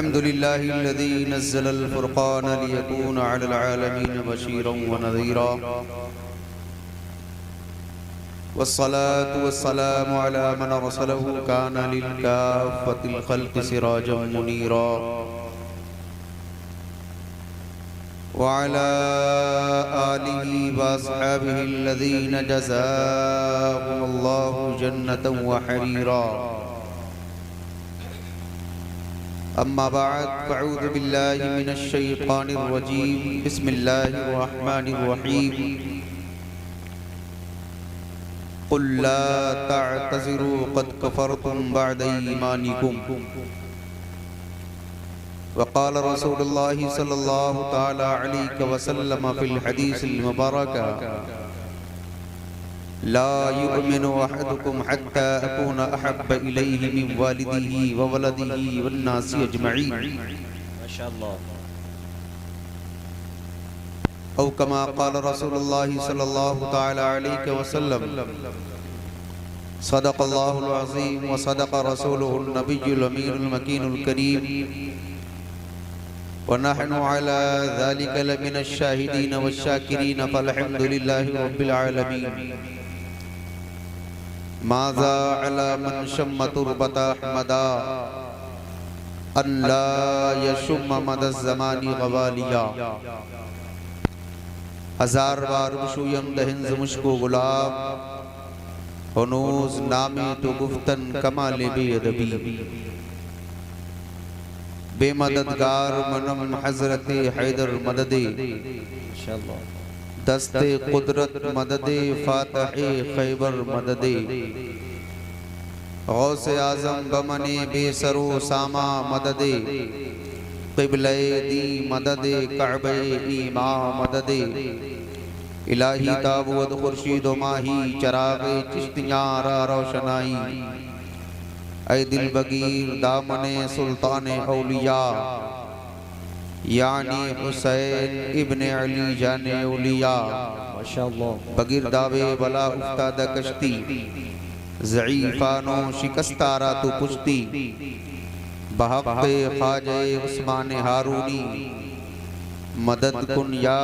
अल्हम्दुलिल्लाहिल्लज़ी नज़्ज़लल फ़ुरक़ान लियकून अलल आलमीन बशीरन व नज़ीरा वस्सलातु वस्सलामु अला मन अरसलहु कान लिलकाफ़्फ़तिल ख़ल्क़ि सिराजन मुनीरा व अला आलिहि व अस्हाबिहिल्लज़ीन जज़ाहुमुल्लाहु जन्नतन व हरीरा। अम्मा बाद फ़अऊज़ु बिल्लाहि मिनश शैतानिर रजीम बिस्मिल्लाहिर रहमानिर रहीम। क़ुल ला तअतज़िरू क़द कफ़रतुम बअद ईमानिकुम वक़ाल रसूलुल्लाहि सल्लल्लाहु तआला अलैहि वसल्लम फ़िल हदीसिल मुबारक ला युमिनु अहदुकुम हत्ता अकूना अहब्ब इलैहि मिन वालिदिही व वलदिही वन्नासि अजमईन। माशाअल्लाह। औ कमा क़ाल रसूलुल्लाहि सल्लल्लाहु तआला अलैहि वसल्लम सदक़ल्लाहुल अज़ीम व सदक़ रसूलुहुन नबियुल अमीनुल मकीनुल करीम व नहनु अला ज़ालिका लमिनश शाहिदीन वश्शाकिरीन फ़ल्हम्दुलिल्लाहि रब्बिल आलमीन। माज़ा अला मन शम्म तुरबत अहमदा अन ला यशुम्म मदज़ ज़मानी ग़वालिया। हजार बार बशुयम दहिंज़ मुश्को गुलाब हुनूज़ नामे तो गुफ्तन कमाले बेअदबी। बेमददगार मनम हज़रते हैदर मददे दस्ते कुदरत मददे फातहे खैबर मददे। गौसे आज़म बमने बेसरो सामा मददे क़िबले दी मददे कअबे ईमा मददे। इलाही ताबूत खुर्शीद माही चराग़े चिश्तियाँ रा रोशनाई। ऐ दिल बगीर दामने सुल्तान औलिया यानी हुसैन इब्ने अली जाने औलिया। माशाअल्लाह। बगीर दावे बला उफ्ताद कश्ती ज़ईफ़ानो शिकस्तारा तू पुश्ती बहक़्क़े ख़ाजे उस्मान हारूनी मदद कुन या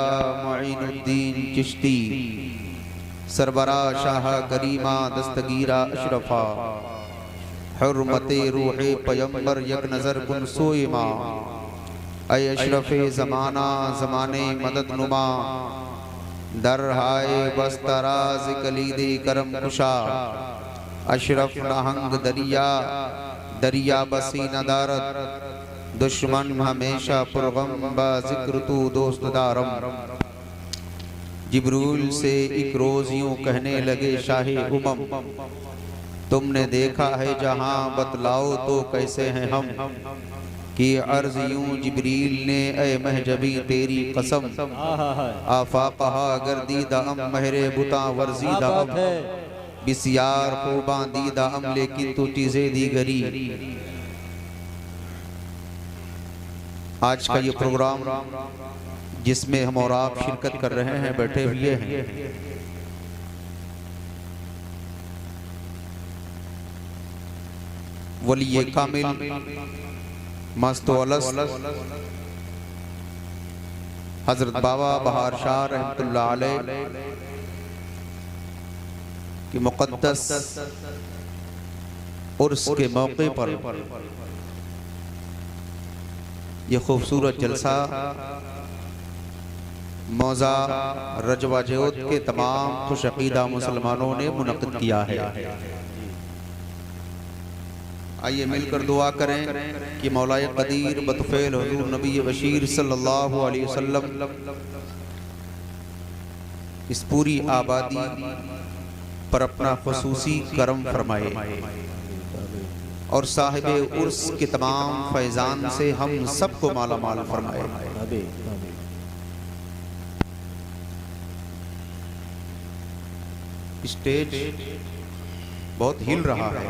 मुईनुद्दीन चिश्ती। सरबरा शाह करीमा दस्तगीरा अशरफा हुर्मते रूहे पैगंबर यक नज़र कुन सोइमा। ऐ अशरफे ज़माना ज़माने मदद नुमा दर हाय बस्तराज कलीदे करम कुशा। अशरफ नहंग दरिया दरिया बसी नदारत दुश्मन हमेशा पुरगम बा ज़िक्र तू दोस्त दारम। जिब्रील से एक रोज़ यूँ कहने लगे शाहे उमम तुमने देखा है जहाँ बतलाओ तो कैसे हैं हम। कि अर्ज़ यूँ जिब्रील ने ऐ महजबी तेरी कसम आफाक़हा गर्दीदा अम महरे बुता वर्जीदा अम बिस्यार ख़ूबां दीदा अम लेकिन तो चीज़ें दीगरी। आज का ये प्रोग्राम जिसमें हम और आप शिरकत कर रहे हैं बैठे हुए हैं वली कामिल मस्तवलस हजरत बाबा बहार शाह रहमतुल्लाह अलैह की मुक़द्दस उर्स के मौके पर यह खूबसूरत जलसा मौज़ा रजवा जोत के तमाम खुशअक़ीदा मुसलमानों ने मुनक़्क़िद किया है। आइए मिलकर दुआ करें कि मौलाए क़दीर बतफ़ैल हुज़ूर नबी बशीर सल्लल्लाहु अलैहि वसल्लम इस पूरी आबादी पर अपना ख़ुसूसी करम फरमाए और साहिबे उर्स के तमाम फैज़ान से हम सबको माला माल फरमाए। स्टेज बहुत हिल रहा है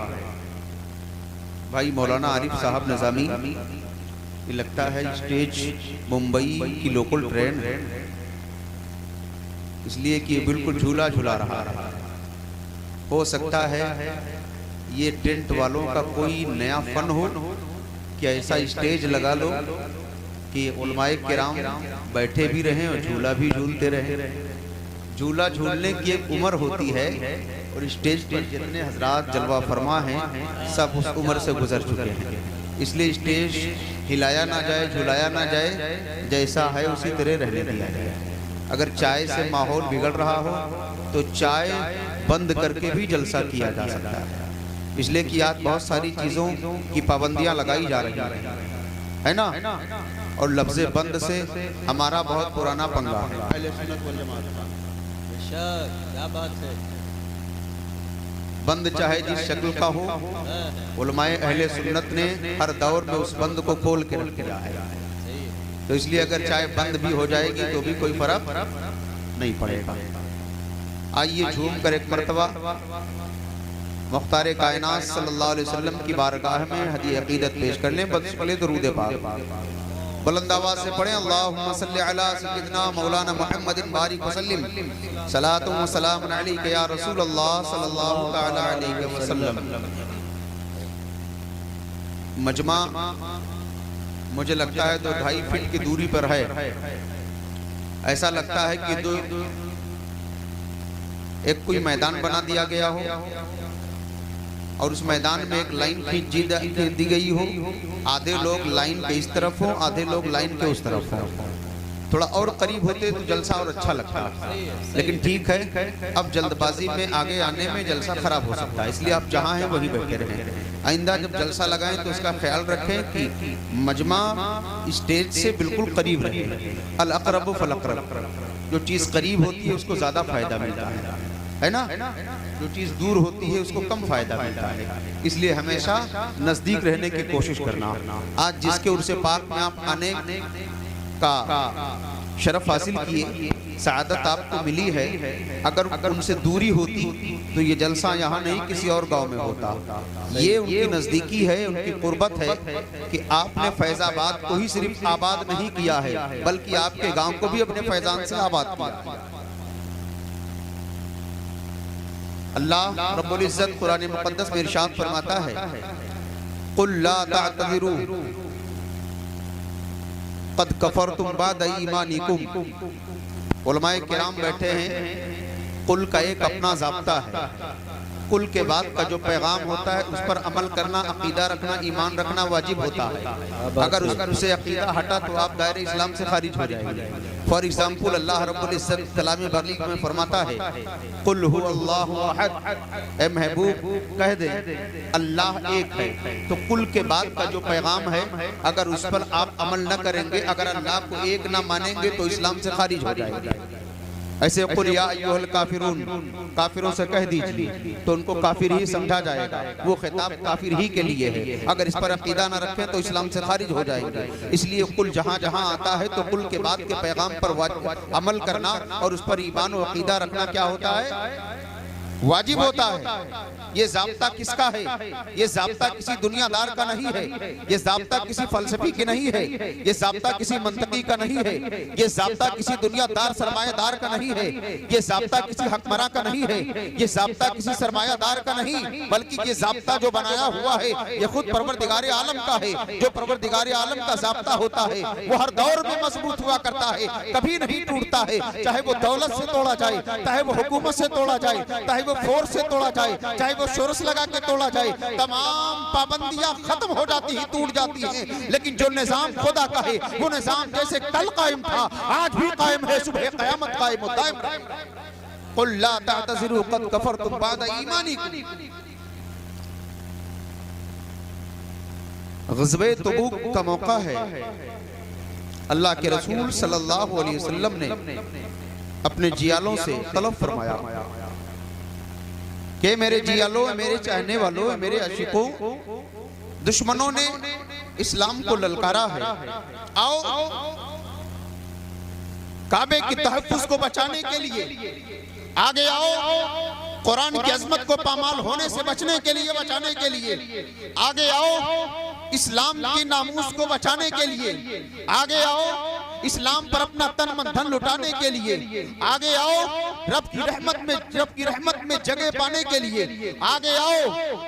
भाई। मौलाना आरिफ साहब नज़ामी ये लगता है स्टेज मुंबई की लोकल ट्रेन है इसलिए कि ये बिल्कुल झूला झूला रहा है। हो सकता है ये टेंट वालों का कोई नया फन हो कि ऐसा स्टेज लगा लो कि उलमाए किराम बैठे भी रहें और झूला भी झूलते रहें। झूला झूलने की एक उम्र होती है और स्टेज पर जितने हजरात जलवा फरमा हैं सब उस उम्र से गुजर चुके हैं, इसलिए स्टेज हिलाया ना जाए, झुलाया ना जाए, जैसा है उसी तरह रहने दिया जाए। अगर चाय से माहौल बिगड़ रहा हो तो चाय बंद करके भी जलसा किया जा सकता है, इसलिए कि आज बहुत सारी चीज़ों की पाबंदियां लगाई जा रही है ना, और लफ्ज़े बंद से हमारा बहुत पुराना पंगा है। क्या बात है। बंद चाहे जिस शक्ल का हो, उलमाए अहले सुन्नत ने हर दौर में उस बंद को खोल के रख दिया है। तो इसलिए अगर चाहे बंद भी हो जाएगी तो भी कोई फर्क नहीं पड़ेगा। आइए झूम कर एक मरतबा मुख्तार कायनात सल्लल्लाहु अलैहि वसल्लम की बारगाह में हदी अकीदत पेश कर लें। बस पहले दुरूद पाक बुलंद आवाज से पढ़ें। अल्लाहुम्मा सल्लि अला सय्यिदिना मौलाना मुहम्मदिन बारिक वसल्लिम सलातु व सलामुन अलैका या रसूल अल्लाह सल्लल्लाहु तआला अलैहि वसल्लम। मजमा मुझे लगता है 2-2.5 फीट की दूरी पर है। ऐसा लगता है कि एक कोई मैदान बना दिया गया हो और उस मैदान में एक लाइन खींच दी गई हो, आधे लोग लाइन के इस तरफ हो, आधे लोग लाइन के उस तरफ हो। थोड़ा और करीब होते तो जलसा और अच्छा लगता, लेकिन ठीक है अब जल्दबाजी में आगे आने में जलसा खराब हो सकता है, इसलिए आप जहाँ हैं वहीं बैठे रहें। आइंदा जब जलसा लगाएं तो इसका ख्याल रखें कि मजमा स्टेज से बिल्कुल करीब रहे। अल अक़रब फल अक़रब, जो चीज़ करीब होती है उसको ज़्यादा फायदा मिलता है ना, जो चीज़ दूर होती है उसको कम फायदा मिलता है, इसलिए हमेशा नज़दीक रहने की कोशिश करना। आज जिसके उर्से पाक में आप आने का शरफ हासिल किए, सआदत आपको मिली है, अगर उनसे दूरी होती तो ये जलसा यहाँ नहीं किसी और गांव में होता। ये उनकी नज़दीकी है, उनकी कुर्बत है कि आपने फैज़ाबाद को ही सिर्फ आबाद नहीं किया है बल्कि आपके गांव को भी अपने फैज़ान से आबाद किया। अल्लाह रब्बुल इज़्ज़त कुरान मुक़द्दस में इरशाद फरमाता है, कुल ला तअतज़िरू क़द कफ़रतुम बाद ईमानिकुम। उलमाए किराम बैठे हैं, कुल का एक अपना ज़ाब्ता है। कुल के बाद का जो पैगाम होता है उस पर अमल करना, अकीदा रखना, ईमान रखना वाजिब होता है। अगर उससे अकीदा हटा तो आप दायरे इस्लाम से खारिज हो जाएंगे। फॉर एग्जाम्पल अल्लाह रब्बुल इज़्ज़त कलाम बलीग में फरमाता है, कुल हु अल्लाहु अहद, ए महबूब कह दे अल्लाह एक है। तो कुल के बाद का जो पैगाम है अगर उस पर आप अमल न करेंगे, अगर अल्लाह को एक न मानेंगे तो इस्लाम से खारिज हो जाएंगे। ऐसे कुल या अय्युहल काफिरून, काफिरों से कह दीजिए तो उनको काफिर ही समझा जाएगा, वो खिताब काफिर ही के लिए है। अगर इस पर अकीदा न रखें तो इस्लाम से खारिज हो जाएंगे। इसलिए कुल जहाँ जहाँ आता है तो कुल के बाद के पैगाम पर अमल करना और उस पर ईमान और अकीदा रखना क्या होता है, वाजिब होता है। ये ज़ाब्ता किसका है? ये ज़ाब्ता किसी दुनियादार का नहीं है, ये ज़ाब्ता किसी फलसफी की नहीं है, ये ज़ाब्ता किसी मंतकी का नहीं है, ये ज़ाब्ता किसी दुनियादार सरमायादार का नहीं है, ये ज़ाब्ता किसी हकमरा का नहीं है, ये ज़ाब्ता किसी सरमायादार का नहीं, बल्कि ये ज़ाब्ता जो बनाया हुआ है ये खुद परवरदिगार आलम का है। जो परवरदिगार आलम का ज़ाब्ता होता है वो हर दौर में मजबूत हुआ करता है, कभी नहीं टूटता है। चाहे वो दौलत से तोड़ा जाए, चाहे वो हुकूमत से तोड़ा जाए, चाहे वो फोर्स से तोड़ा जाए, चाहे वो शोरस लगा के तोड़ा जाए, तमाम पाबंदियां खत्म हो जाती हैं, टूट जाती हैं। लेकिन जो निजाम खुदा का है वो निजाम जैसे कल कायम था आज भी कायम है, सुबह क़यामत कायम रहेगा। कुल ला तअतज़िरू क़द कफ़रतुम बाद ईमानिकुम। ग़ज़वे तबूक का मौका है। अल्लाह के रसूल सल्लल्लाहु अलैहि वसल्लम ने अपने जियालों से तलब फरमाया कि मेरे जियालो, मेरे चाहने वालों, मेरे आशिकों, दुश्मनों ने इस्लाम को ललकारा है, आओ काबे की तहफ़्फ़ुज़ को बचाने के लिए आगे आओ, कुरान की अज़मत को पामाल होने से बचने के लिए, बचाने के लिए आगे आओ, इस्लाम की नामूस को बचाने के लिए आगे आओ, इस्लाम पर अपना तन मन धन लुटाने के लिए, आगे आओ रब की रहमत में जगह पाने के लिए, आगे आओ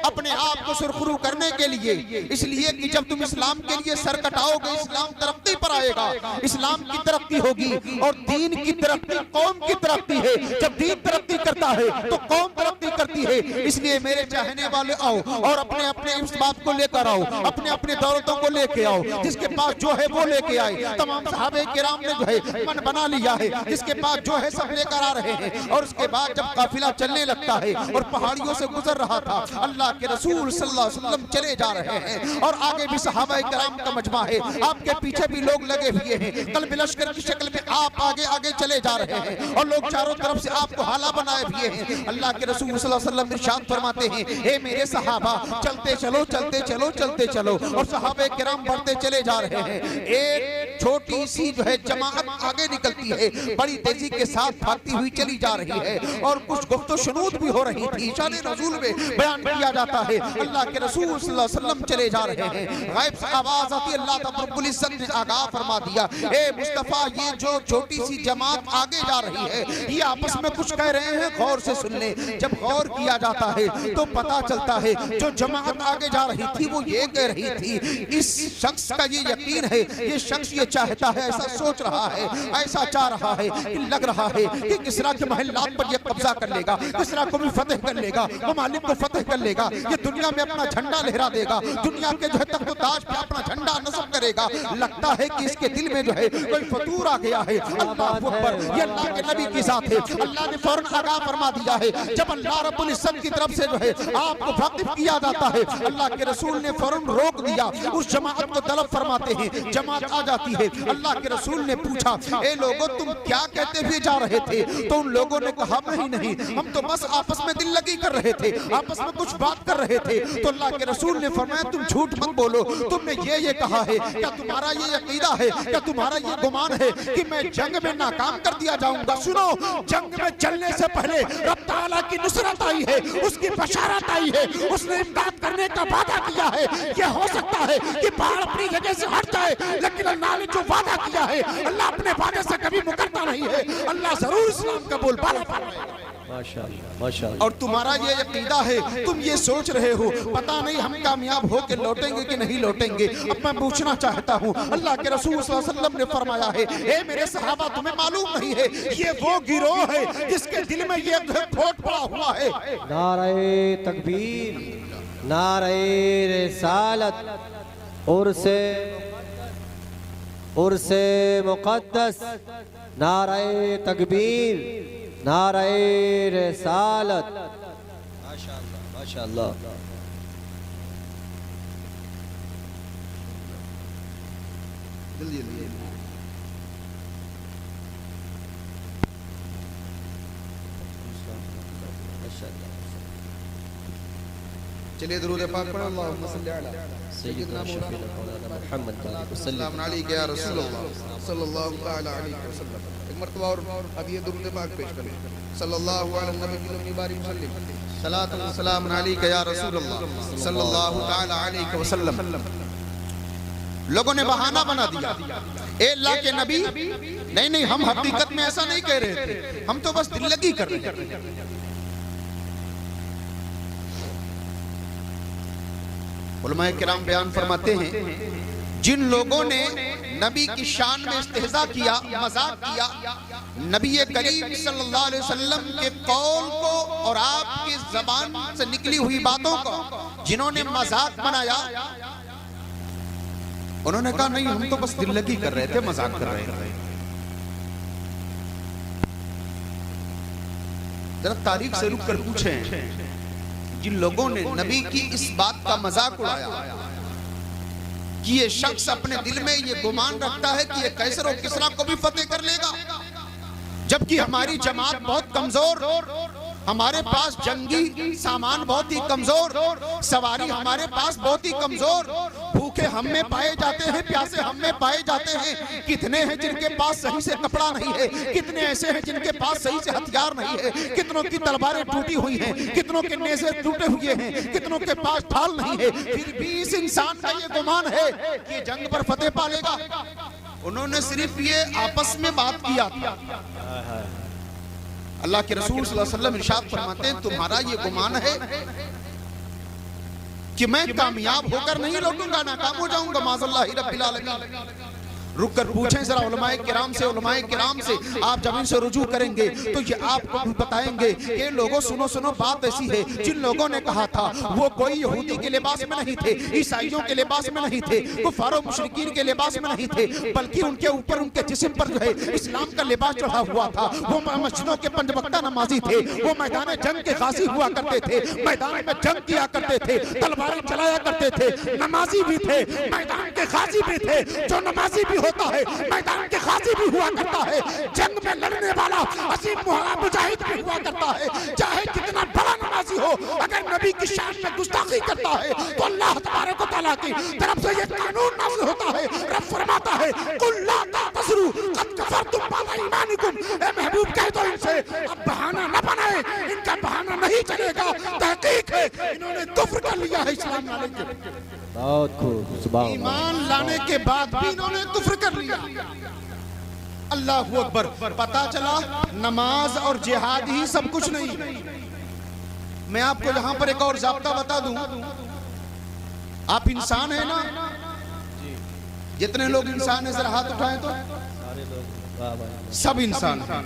अपने आप को सुरखरू करने के लिए। इसलिए कि जब तुम इस्लाम के लिए सर कटाओगे, इस्लाम तरक्की पर आएगा, इस्लाम की तरक्की होगी और दीन की तरक्की कौम की तरक्की है। जब दीन तरक्की करता है तो कौम तरक्की करती है। इसलिए मेरे चाहने वाले आओ और अपने अपने इस बात को लेकर आओ, अपने अपने दौलतों को लेके आओ, जिसके पास जो है वो लेके आए। तमाम सहाबे किराम ने जो है मन बना लिया है, जिसके पास जो है सब लेकर आ रहे हैं। और उसके बाद जब काफिला चलने लगता है और पहाड़ियों से गुजर रहा था, अल्लाह के रसूल सल्लल्लाहु अलैहि वसल्लम चले जा रहे हैं और आगे भी सहाबा किराम का मजमा है, आपके पीछे भी लोग लगे हुए हैं। कल्ब लश्कर की शक्ल में आप आगे आगे चले जा रहे हैं और लोग चारों तरफ से आपको हाला बनाए हुए हैं। अल्लाह के रसूल सल्लल्लाहु अलैहि वसल्लम इरशाद फरमाते हैं, हे मेरे सहाबा चलते चलो चलते चलो चलते चलो। और सहाबे किराम बढ़ते चले जा रहे हैं। एक छोटी सी जो है जमात आगे निकलती है, बड़ी तेजी के साथ भागती हुई चली जा रही है और कुछ गुफ्तो शुनूद भी हो रही थी। शान रसूल में बयान किया जाता है अल्लाह के रसूल सल्लल्लाहु अलैहि वसल्लम चले जा रहे हैं। गायब से आवाज आती, अल्लाह रब्बुल इज्जत ने आगाह फरमा दिया, ए मुस्तफा ये जो छोटी सी जमात आगे जा रही है ये आपस में कुछ कह रहे हैं, गौर से सुन ले। जब गौर किया जाता है तो पता चलता है जो जमात आगे जा रही थी वो ये कह रही थी, इस शख्स का ये यकीन है, ये शख्स ये चाहता है, ऐसा सोच रहा है, ऐसा चाह रहा है कि लग रहा है कि किसरा के महल्लात पर ये कब्जा कर लेगा, किसरा को भी फतेह कर लेगा, ममालिक को फतेह कर लेगा, ये दुनिया में अपना झंडा लहरा देगा, दुनिया के जो है तख्त ताज पे अपना झंडा नस्ब करेगा। लगता है कि इसके दिल में जो है कोई फतूर आ गया है। अल्लाह अकबर, ये अल्लाह के नबी की जात है। अल्लाह ने फौरन आगाह फरमा दिया है। जब अल्लाह रब्बुल इज्जत की तरफ से जो है आपको वाकिफ किया जाता है, अल्लाह के रसूल ने फौरन रोक दिया, उस जमात को तलब फरमाते हैं। जमात आ जाती है। अल्लाह के रसूल ने पूछा, ए लोगों तुम क्या कहते हुए जा रहे थे? तो उन लोगों ने कहा, नहीं हम तो बस आपस में दिल लगी कर रहे थे, आपस में कुछ बात कर रहे थे। तो अल्लाह के रसूल ने फरमाया, तुम झूठ मत बोलो, तुमने ये कहा है, क्या तुम्हारा ये अकीदा है, क्या तुम्हारा ये गुमान है कि मैं जंग में नाकाम कर दिया जाऊंगा? सुनो, जंग में चलने से पहले रब ताला की नुसरत आई है, उसकी बशारत आई है, उसने इमदाद करने का वादा किया है। ये हो सकता है कि पहाड़ अपनी जगह से हट जाए, लेकिन अल्लाह ने जो वादा किया है, अल्लाह अपने वादे से कभी मुकरता नहीं है। अल्लाह जरूर इस्लाम का बोलबाला फरमाएगा। माशाअल्लाह माशाअल्लाह। और तुम्हारा ये अकीदा है, तुम ये सोच रहे हो पता नहीं हम कामयाब हो के लौटेंगे कि नहीं लौटेंगे। अब मैं पूछना चाहता हूँ, अल्लाह के रसूल सल्लल्लाहु अलैहि वसल्लम ने फरमाया है, ए मेरे सहाबा तुम्हें मालूम नहीं है ये वो गिरोह है जिसके दिल में ये खोट पड़ा हुआ है। नारे तकबीर, नारे रिसालत, उर्से मुक़द्दस, नारे तकबीर, नारे रिसालत। माशाअल्लाह माशाअल्लाह। चलिए दुरूद पाक पढ़ो, अल्लाहुम्मा सल्ली अला सय्यिदना मौलाना मुहम्मद सल्लल्लाहु अलैहि या रसूलल्लाह सल्लल्लाहु तआला अलैहि वसल्लम। एक मर्तबा और अब ये दुरूद पाक पेश करें, सल्लल्लाहु अलैहि नबी बारिक वसल्लम, सलातु व सलाम अलैका या रसूलल्लाह सल्लल्लाहु तआला अलैहि वसल्लम। लोगों ने बहाना बना दिया, ए अल्लाह के नबी, नहीं हम हकीकत में ऐसा नहीं कह रहे थे, हम तो बस दिल लगी कर रहे थे। उलमाए किराम बयान फरमाते हैं, जिन लोगों ने नबी की शान में इस्तेहज़ा किया, मजाक किया, नबी करीम सल्लल्लाहु अलैहि वसल्लम के कौल को और आपकी ज़बान से निकली हुई बातों को जिन्होंने मजाक बनाया, उन्होंने कहा नहीं हम तो बस दिल लगी कर रहे थे, मजाक कर रहे थे। जरा तारीख से रुक कर पूछें, जिन लोगों ने नबी की इस बात का मजाक उड़ाया कि ये शख्स अपने दिल में ये गुमान रखता है कि ये कैसर और किसरा को भी फतेह कर लेगा, जबकि हमारी जमात बहुत कमजोर, हमारे पास जंगी सामान बहुत ही कमजोर, सवारी हमारे पास बहुत ही कमजोर, भूखे हम में पाए जाते हैं, प्यासे हम में पाए जाते हैं। कितने हैं जिनके पास सही से कपड़ा नहीं है, कितने ऐसे हैं जिनके पास सही से हथियार नहीं है, कितनों की तलवारें टूटी हुई हैं, कितनों के नेज़े टूटे हुए हैं, कितनों के पास ढाल नहीं है, फिर भी इस इंसान का ये गुमान है कि जंग पर फतेह पा लेगा। उन्होंने सिर्फ ये आपस में बात किया था। अल्लाह के रसूल सल्लल्लाहु अलैहि वसल्लम इरशाद फरमाते हैं, तुम्हारा ये गुमान है कि मैं कामयाब होकर नहीं लौटूंगा, नाकाम हो जाऊंगा, माज़ल्लाहि रब्बिल आलमीन। रुक कर पूछें जरा उलमाए किराम से आप जब इनसे रुजू करेंगे तो ये आपको बताएंगे कि लोगों सुनो सुनो, बात ऐसी है, जिन लोगों ने कहा था वो कोई यहूदी के लिबास में नहीं थे, ईसाइयों के लिबास में नहीं थे, कुफार और मुशरिकीन के लिबास में नहीं थे, बल्कि उनके ऊपर उनके जिस्म पर जो है इस्लाम का लिबास चढ़ा हुआ था। वो मस्जिदों के पंज वक्ता नमाजी थे, वो मैदान जंग के गाजी हुआ करते थे, मैदान में जंग किया करते थे, तलवारें चलाया करते थे, नमाजी भी थे, मैदान के गाजी भी थे। जो नमाजी भी होता है मैदान के गाजी भी हुआ करता है, जंग में लड़ने वाला असीम मुजाहिद भी हुआ करता है। चाहे कितना बड़ा नमाजी हो, अगर नबी की शान में गुस्ताखी करता है तो अल्लाह तबारक व तआला की तरफ से ये कानून नाज़िल होता है। रब फरमाता है, कुल ला तज़रू कद कफरतुम बाद ईमानिकुम। ए महबूब कह दो इनसे अब बहाना न बनाए, इनका बहाना नहीं चलेगा। तहकीक है इन्होंने कुफ्र कर लिया है इस्लाम लाने के, बहुत खूब, सुभान अल्लाह। ईमान लाने के बाद भी इन्होंने कुफ्र कर लिया। अल्लाहू अकबर। पता चला नमाज और जिहाद ही सब कुछ नहीं। मैं आपको यहाँ पर एक और ज़ाब्ता बता दूं, आप इंसान है ना, जितने लोग इंसान है जरा हाथ उठाएं तो सब इंसान है।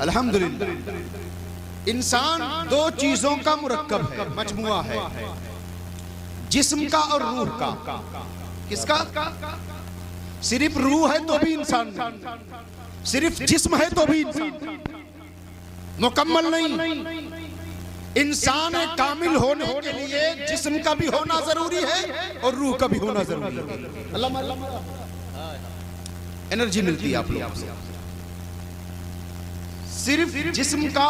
अल्हम्दुलिल्लाह। इंसान दो चीजों का मुरक्कब है, मजमुआ है, जिस्म का और रूह का। किसका? सिर्फ रूह है तो भी इंसान नहीं, सिर्फ जिस्म है तो भी इंसान, मुकम्मल नहीं। इंसान कामिल होने के लिए जिस्म का भी होना जरूरी है और रूह का भी होना जरूरी है। अल्लाह एनर्जी मिलती है आप लोगों से। सिर्फ जिस्म का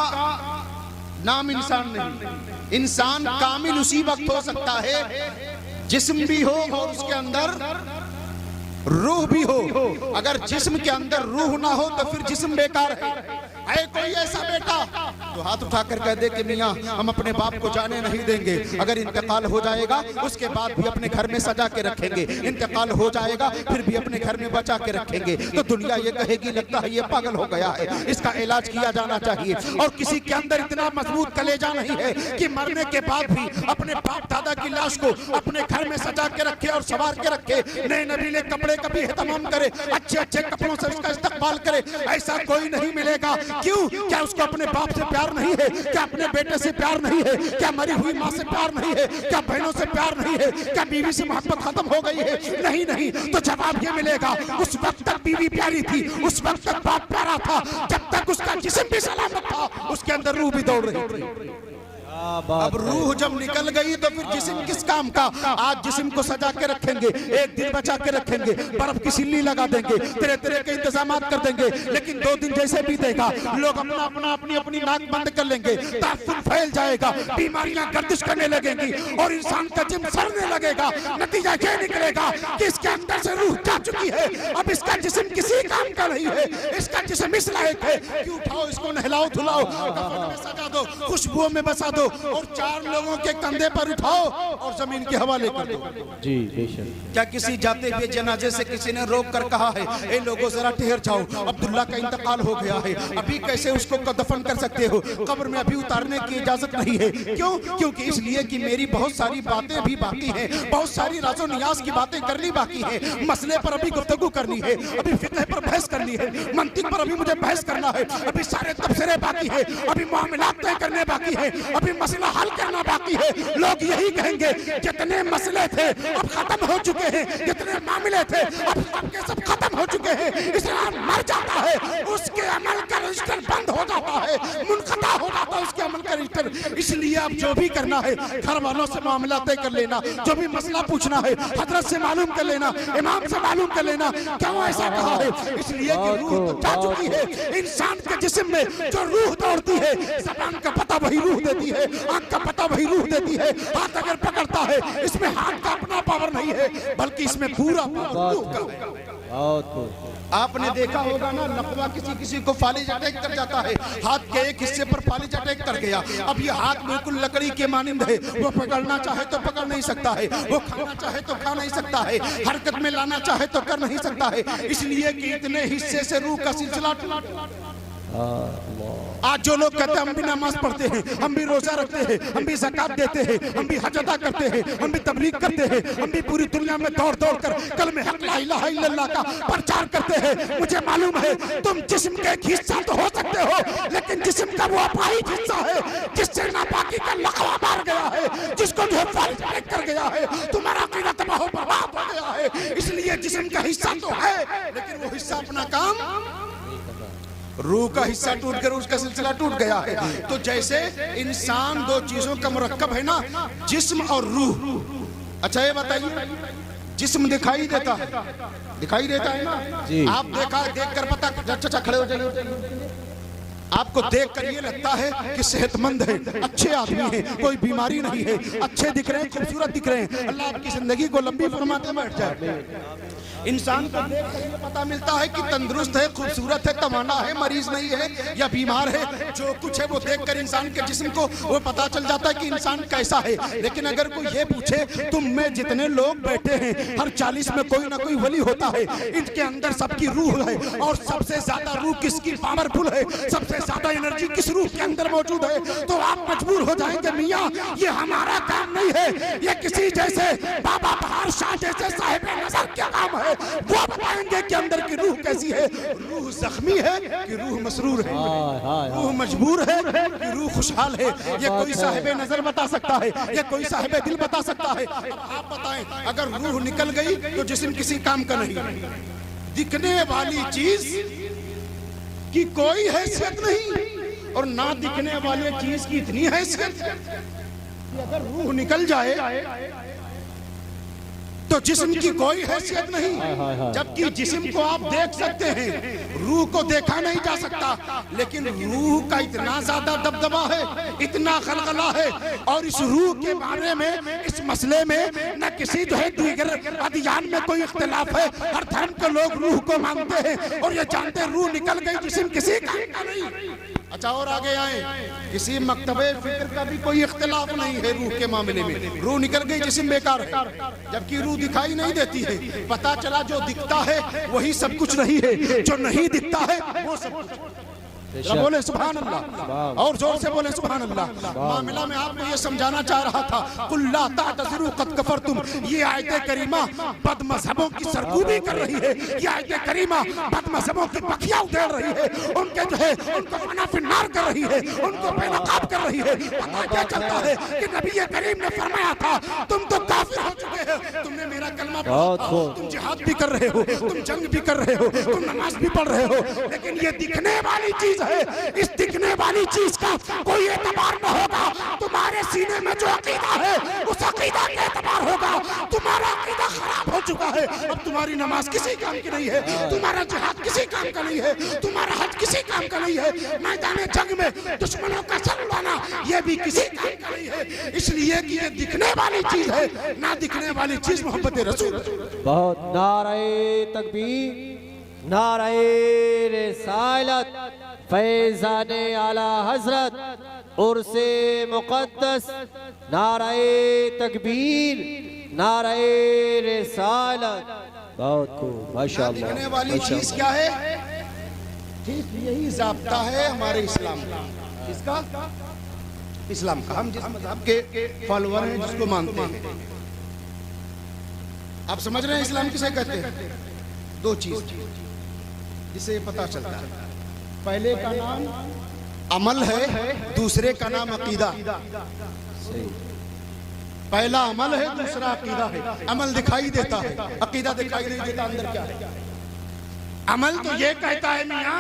नाम इंसान नहीं। इंसान कामिल उसी वक्त हो सकता है जिस्म भी हो और उसके अंदर रूह भी हो। अगर जिस्म के अंदर रूह ना हो तो फिर जिस्म बेकार है कोई ऐसा बेटा तो हाथ उठाकर कह दे कि मियाँ हम अपने बाप को जाने नहीं देंगे, अगर इंतकाल हो जाएगा उसके बाद भी अपने घर में सजा के रखेंगे, इंतकाल हो जाएगा फिर भी अपने घर में बचा के रखेंगे, तो दुनिया ये कहेगी लगता है ये पागल हो गया है, इसका इलाज किया जाना चाहिए। और किसी के अंदर इतना मजबूत कलेजा नहीं है कि मरने के बाद भी अपने बाप दादा की लाश को अपने घर में सजा के रखे और संवार के रखे, नए नवीले कपड़े कभी एहतमाम करे, अच्छे अच्छे कपड़ों से उसका इस्तकबाल करे। ऐसा कोई नहीं मिलेगा। क्यों? क्या उसको अपने बाप से प्यार नहीं है? क्या अपने बेटे से प्यार नहीं है? क्या मरी हुई माँ से प्यार नहीं है? क्या बहनों से प्यार नहीं है? क्या बीवी से मोहब्बत खत्म हो गई है? नहीं नहीं। तो जवाब ये मिलेगा उस वक्त तक बीवी प्यारी थी, उस वक्त तक बाप प्यारा था, जब तक उसका जिस्म भी सलामत था, उसके अंदर रूह भी दौड़ रही थी। अब रूह जब निकल गई तो फिर जिस्म किस काम का? आज जिस्म को सजा के रखेंगे, एक दिन बचा के रखेंगे, बर्फ की सिल्ली लगा देंगे, तरह तरह के इंतजाम कर देंगे, लेकिन 2 दिन जैसे बीतेगा लोग अपनी अपनी नाक बंद कर लेंगे, ताफुन फैल जाएगा, बीमारियां गर्दिश करने लगेंगी और इंसान का जिस्म सड़ने लगेगा। नतीजा क्या निकलेगा कि इसके अंदर से रूह जा चुकी है, अब इसका जिस्म किसी काम का नहीं है, इसका जिस्म इस लायक है कि उठाओ इसको, नहलाओ धुलाओ, कफन में सजा दो, खुशबुओं में बसा दो और 4 लोगों के कंधे पर उठाओ और जमीन के हवाले कर दो। जी बेशक। क्या किसी जाते हुए जनाजे से किसी ने रोक कर कहा है ए लोगों जरा ठहर जाओ, अब्दुल्ला का इंतकाल हो गया है, अभी कैसे उसको दफन कर सकते हो, कब्र में अभी उतारने की इजाजत नहीं है। क्यों? क्योंकि इसलिए कि मेरी बहुत सारी बातें अभी बाकी हैं, बहुत सारी राजो नियाज की बातें करनी बाकी है, मसले पर अभी गुफ्तगू करनी है, अभी फिक्र पर बहस करनी है, मंतिक पर अभी मुझे बहस करना है, अभी सारे तबसरे बाकी है, अभी मामलात तय करने बाकी है, अभी मसला हल करना बाकी है। लोग यही कहेंगे जितने मसले थे अब खत्म हो चुके हैं, जितने मामले थे अब सबके सब खत्म हो चुके हैं। इस्लाम मर जाता है, उसके अमल का रजिस्टर बंद हो जाता है, मुनक़ता हो जाता है उसके अमल का रजिस्टर। इसलिए अब जो भी करना है घर वालों से मामला तय कर लेना, जो भी मसला पूछना है हजरत से मालूम कर लेना, इमाम से मालूम कर लेना। क्यों ऐसा कहा है? इसलिए कि रूह तो जा चुकी है, इंसान के जिस्म में जो रूह दौड़ती है, ज़बान का पता वही रूह देती है, आंख का पता वही रूह देती है, हाथ अगर पकड़ता है इसमें हाथ का अपना पावर नहीं है बल्कि इसमें पूरा पावर रूह का है। बहुत खूब। आपने देखा होगा ना, लकवा किसी किसी को फालिज अटैक कर जाता है, हाथ के एक हिस्से पर फालिज अटैक कर गया, अब ये हाथ बिल्कुल लकड़ी के मानिंद है, वो पकड़ना चाहे तो पकड़ नहीं सकता है, वो खाना चाहे तो खा नहीं सकता है, हरकत में लाना चाहे तो कर नहीं सकता है, इसलिए कि इतने हिस्से से रूह का सिलसिला। आज जो लोग कहते हैं हम भी नमाज पढ़ते हैं, हम भी रोजा रखते हैं, हम भी ज़कात देते हैं, हम भी हज अदा करते हैं, हम भी तबलीग करते हैं, हम भी पूरी दुनिया में दौड़ दौड़ कर कलमे हक ला इलाहा इल्लल्लाह का प्रचार करते हैं, मुझे मालूम है तुम जिस्म के एक हिस्सा तो हो सकते हो, लेकिन जिस्म का वो अपाहिज हिस्सा है जिससे नापाकी का लकवा मार गया है, जिसको जो फालिज अटैक कर गया है, तुम्हारा अकीदा तबाह बर्बाद हो गया है। इसलिए जिस्म का हिस्सा तो है, लेकिन वो हिस्सा अपना काम, रूह का हिस्सा टूट कर उसका सिलसिला टूट गया है। तो जैसे इंसान दो चीजों का मुरक्कब है ना, जिस्म और रूह। अच्छा ये बताइए, जिस्म दिखाई देता है, दिखाई देता है ना, आप देख कर पता, चाचा खड़े हो जाइए, आपको देखकर ये लगता है कि सेहतमंद है, अच्छे आदमी है, कोई बीमारी नहीं है, अच्छे दिख रहे हैं, खूबसूरत दिख रहे हैं, अल्लाह आपकी जिंदगी को लंबी फरमाते बैठ जाए। इंसान को देखकर ये पता मिलता है कि तंदुरुस्त है, खूबसूरत है, तवाना है, मरीज नहीं है या बीमार है, जो कुछ है वो देखकर इंसान के जिस्म को वो पता चल जाता है कि इंसान कैसा है। लेकिन अगर कोई ये पूछे तुम में जितने लोग बैठे हैं, हर 40 में कोई ना कोई वली होता है, इनके अंदर सबकी रूह है, और सबसे ज्यादा रूह किसकी पावरफुल है, सबसे ज्यादा एनर्जी किस रूह के अंदर मौजूद है, तो आप मजबूर हो जाएंगे मियाँ ये हमारा काम नहीं है, ये किसी जैसे बाबा बहार शाह जैसे साहिब नजर क्या काम है, वो बताएंगे कि अंदर की रूह कैसी है, रूह जख्मी है कि रूह मसरूर है, रूह मजबूर है कि रूह खुशहाल है। ये कोई साहिब नजर बता सकता है, ये कोई साहिब दिल बता सकता है। अब आप बताएं, अगर रूह निकल गई तो जिस्म किसी काम का नहीं, दिखने वाली चीज की कोई हैसियत नहीं, और ना दिखने वाली चीज की इतनी हैसियत कि अगर रूह निकल जाए तो जिस्म की कोई हैसियत नहीं। जबकि जिस्म को आप देख सकते हैं, रूह को देखा नहीं जा सकता, लेकिन रूह का इतना ज्यादा दबदबा है, इतना खलखला है, और इस रूह के बारे में, इस मसले में न किसी जो है दीगर अदियान में कोई इख्तिलाफ है, हर धर्म के लोग रूह को मानते हैं और ये जानते हैं रूह निकल गई, जिस्म किसी काम का नहीं। अच्छा और आगे आए, किसी मकतबे फिक्र का भी कोई इख्तिलाफ नहीं है रूह के मामले में, रूह निकल गई जिस्म बेकार है, जबकि रूह दिखाई नहीं देती है। पता चला जो दिखता है वही सब कुछ नहीं है, जो नहीं दिखता है वो सब कुछ। बोले सुभान अल्लाह, और जोर से बोले सुभान अल्लाह। मामला में आपको ये समझाना चाह रहा था, कुल्ला तातज़िरू कद कफरतुम, ये आयत करीमा बद मजहबों की सरकूबी कर रही है, ये आयत करीमा बद मजहबों की बखिया उधेड़ रही है, उनके जो है उनको फनाफिन्नार कर रही है, उनको बेनकाब कर रही है। पता क्या चलता है कि नबी करीम ने फरमाया था, तुम तो काफिर हो चुके हो, तुमने मेरा कलमा पढ़ा, तुम जिहाद भी कर रहे हो, तुम जंग भी कर रहे हो, तुम नमाज भी पढ़ रहे हो, लेकिन ये दिखने वाली चीज है, इस दिखने वाली चीज का कोई एतबार न होगा। तुम्हारे सीने में जो अकीदा है उस अकीदा का एतबार होगा। तुम्हारा अकीदा खराब हो चुका है, अब तुम्हारी नमाज किसी काम की नहीं है, तुम्हारा जिहाद किसी काम का नहीं है, तुम्हारा हज किसी काम का नहीं है, मैदान जंग में दुश्मनों का सर उड़ाना ये भी किसी काम का नहीं है। इसलिए कि ये दिखने वाली चीज है, ना दिखने वाली चीज मोहब्बत रसूल। बहुत नारे तकबीर, नारे रिसालत, फैज़ाने आला हजरत, उर्से मुक़द्दस, नारे तकबीर, नारे रिसालत। बहुत खूब, माशाअल्लाह। दिखने वाली चीज क्या है? ठीक यही ज़ाब्ता है हमारे इस्लाम का। किसका? इस्लाम का। हम जिस मज़हब के फॉलोअर हैं, जिसको मानते हैं, आप समझ रहे हैं इस्लाम किसे कहते हैं? दो चीज जिससे पता चलता है, पहले का नाम अमल है, दूसरे का नाम अकीदा। पहला अमल है, दूसरा अकीदा है। अमल दिखाई देता है, अकीदा दिखाई नहीं देता अंदर क्या है। अमल तो ये कहता है मियां,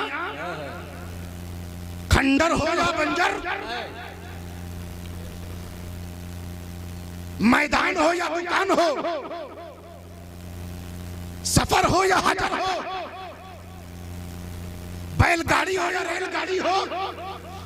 खंडर हो या बंजर, मैदान हो या दुकान हो, सफर हो या हजर हो, बैलगाड़ी हो या रेलगाड़ी हो,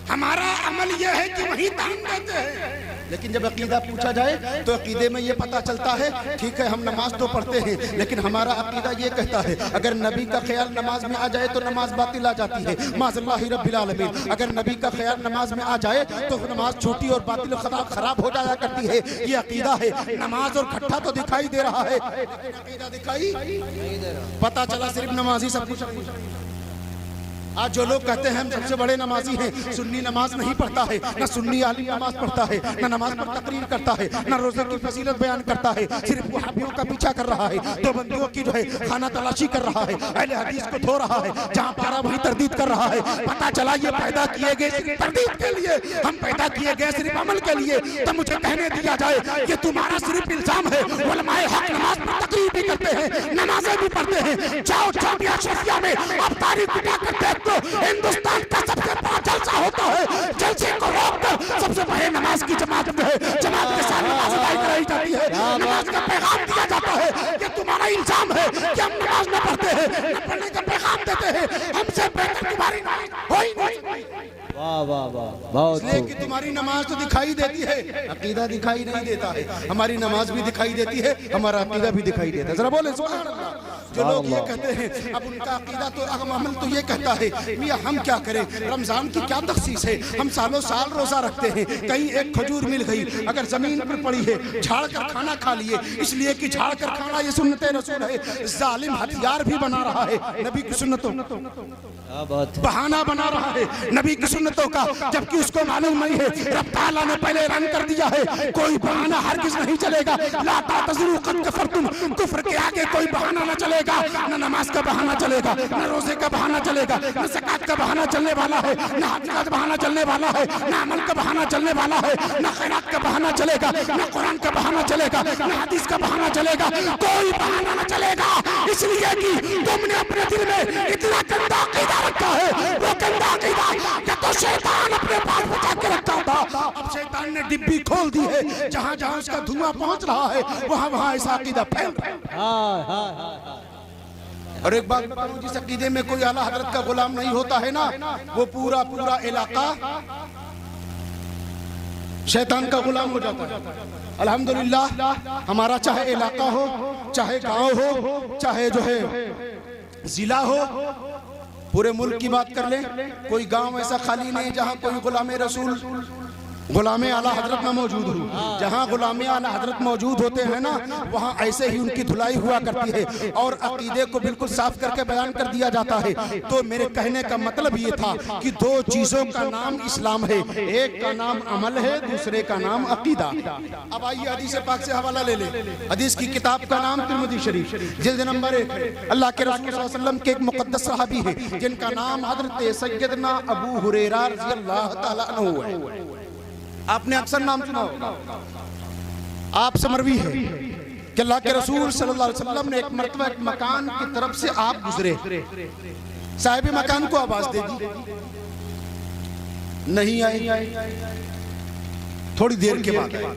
हमारा अमल यह है कि वही दान देते हैं। लेकिन जब अकीदा पूछा जाए तो अकीदे में ये पता चलता है, ठीक है हम नमाज तो पढ़ते हैं, लेकिन हमारा अकीदा ये कहता है अगर नबी का ख्याल नमाज में आ जाए तो नमाज बातिल आ जाती है, माज़ल्लाहि रब्बिल आलमीन। अगर नबी का ख्याल नमाज में आ जाए तो नमाज छोटी और बातिल खराब हो जाया करती है। ये अकीदा है। नमाज और खट्टा तो दिखाई दे रहा है, अकीदा दिखाई पता चला सिर्फ नमाजी सब कुछ। आज जो लोग कहते हैं हम सबसे बड़े नमाजी हैं, सुन्नी नमाज नहीं पढ़ता है, ना सुन्नी आलिम नमाज पढ़ता है, ना नमाज पर तकरीर करता है, ना रोजे की फजीलत बयान करता है, सिर्फ वहाबियों का पीछा कर रहा है, तो बंदियों की जो है खाना तलाशी कर रहा है, अहले हदीस को धो रहा है, जहाँ पारा वहीं तरदीद कर रहा है। पता चला ये पैदा किए गए सिर्फ तरदीद के लिए, हम पैदा किए गए सिर्फ अमल के लिए। तो मुझे कहने दिया जाए कि तुम्हारा सिर्फ इल्जाम है, उलमाए हक नमाज पर तकरीर भी करते हैं, नमाजें भी पढ़ते हैं। जाओ जामिया शफिया में अब तारीख बिठा कर हिंदुस्तान का सबसे बड़ा जलसा होता है, जलसे को रोककर सबसे बड़े नमाज की जमात में है, जमात के साथ नमाज अदा कराई जाती है, नमाज का पैगाम दिया जाता है कि तुम्हारा इल्जाम है कि हम नमाज न पढ़ते हैं, न पढ़ने का पैगाम देते हैं, हमसे बेहतर तुम्हारी नमाज हो ही नहीं। वाह वाह वाह, बहुत इसलिए कि तुम्हारी नमाज तो दिखाई देती है, अकीदा दिखाई नहीं देता है। हमारी नमाज भी दिखाई देती है, हमारा अकीदा भी दिखाई देता है। जरा बोले सुभान अल्लाह। जो लोग ये कहते हैं अब उनका अकीदा तो अमल तो ये कहता है, मियां हम क्या करें, रमजान की क्या तखसीस है, हम सालों साल रोजा रखते हैं, कहीं एक खजूर मिल गई अगर जमीन पर पड़ी है झाड़ कर खाना खा लिए, इसलिए कि झाड़ कर खाना ये सुन्नते रसूल है। जालिम हथियार भी बना रहा है नबी की सुन्नतों, बहाना बना रहा है नबी की सुन्नतों का, जबकि उसको मालूम नहीं है रब ताला ने पहले रन कर दिया है, कोई बहाना हरगिज़ नहीं चलेगा। ला तातज़िरू क़द कफ़रतुम, कुफ्र के आगे कोई बहाना न चलेगा, न नमाज का बहाना चलेगा, न रोजे का बहाना चलेगा, न ज़कात का बहाना चलने वाला है, न हज का बहाना चलने वाला है, न अमल का बहाना चलने वाला है, न खैरात का बहाना चलेगा, न कुरान का बहाना चलेगा, न हदीस का बहाना चलेगा, कोई बहाना न चलेगा। इसलिए कि तुमने अपने दिल में इतना गंदा अकीदा रखा है, वो गंदा अकीदा या तो शैतान अपने पास बचा के रखा था, अब शैतान ने डिब्बी खोल दी है, जहाँ जहाँ उसका धुआं पहुँच रहा है वहाँ वहाँ ऐसा अकीदा फैल रहा है। और एक बात बताऊं, जिस अकीदे में कोई आला हजरत का गुलाम नहीं होता है ना, वो पूरा पूरा इलाका शैतान का गुलाम हो जाता है। अल्हम्दुलिल्लाह हमारा चाहे इलाका हो, चाहे गांव हो, चाहे जो है जिला हो, पूरे मुल्क की बात कर लें, कोई गांव ऐसा खाली नहीं जहां कोई गुलाम रसूल गुलामे आला हजरत ना मौजूद हो। जहाँ गुलामे आला हजरत मौजूद होते हैं ना, वहाँ ऐसे ही उनकी धुलाई हुआ करती है और अकीदे को बिल्कुल साफ करके बयान कर दिया जाता है। तो मेरे कहने का मतलब ये था कि दो चीजों का नाम इस्लाम है, एक का नाम अमल है, दूसरे का नाम अकीदा। अब आइए हदीस पाक से हवाला ले ले। हदीस की किताब का नाम तिरमिज़ी शरीफ, जिल्द नंबर 1। अल्लाह के रसूल सल्लल्लाहु अलैहि वसल्लम के एक मुक़द्दस सहाबी है जिनका नाम हजरत सैयदना अबू हुरैरा रज़ियल्लाहु ताला अन्हु है। आपने अक्सर नाम सुना होगा, आप से मरवी है कि अल्लाह के रसूल सल्लल्लाहु अलैहि वसल्लम ने एक मरतबा एक मकान की तरफ से आप गुजरे, साहिब मकान को आवाज दे दी, नहीं आई, थोड़ी देर के बाद आई,